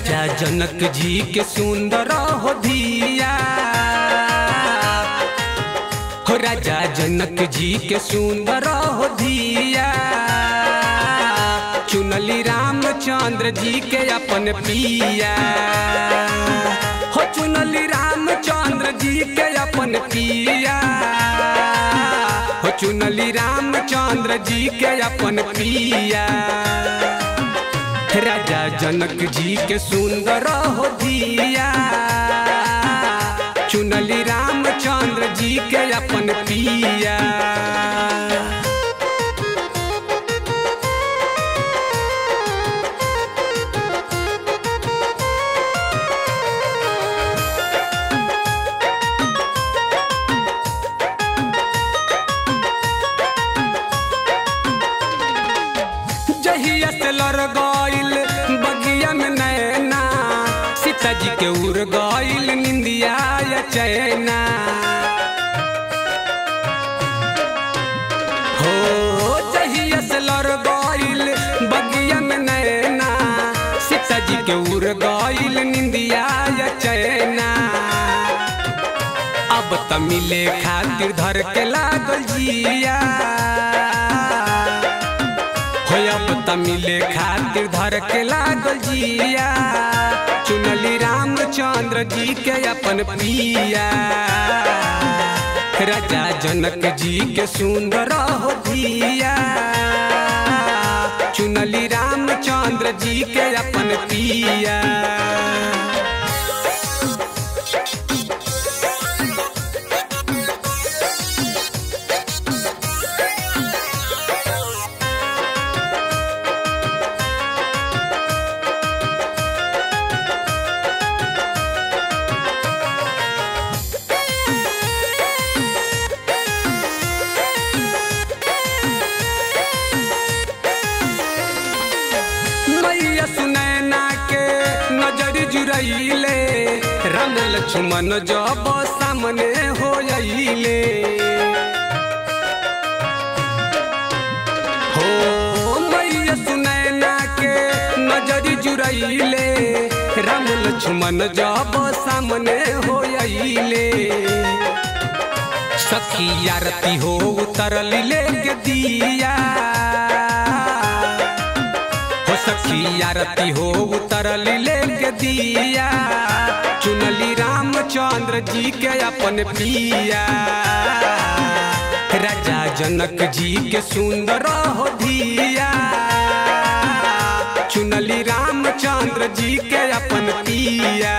राजा जनक जी के सुंदर हो धिया हो, राजा जनक जी के सुंदर हो धिया। चुनली रामचंद्र जी के अपन पिया हो, चुनली रामचंद्र जी के अपन पिया हो, चुनली रामचंद्र जी के अपन पिया। राजा जनक जी के सुंदर हो धिया, चुनली रामचंद्र जी के अपन पिया। जहिया से लड़ गइल बगिया में नैना, सीता जी के उड़ गइल निंदिया या चैना हो। जहिया से लड़ गइल बगिया में नैना, सीता जी के उड़ गइल निंदिया या चैना। अब त मिले खातिर धर के लागल जिया हो, अब त मिले खातिर धर के लागल जिया। चुनली रामचंद्र जी के अपन पिया, राजा जनक जी के सुंदर हो धिया। चुनली रामचंद्र जी के अपन पिया। मैया सुनैना के नजर जुरैले, राम लक्ष्मण जब सामने हो अइले हो। मैया सुनैना के नजर जुरैले, राम लक्ष्मण जब सामने हो अइले। सखी आरती हो उतरली लेके दिया हो, सखी आरती हो उतरली लेके दिया। चुनली रामचंद्र जी के अपन पिया, राजा जनक जी के सुंदर हो धिया। चुनली रामचंद्र जी के अपन पिया।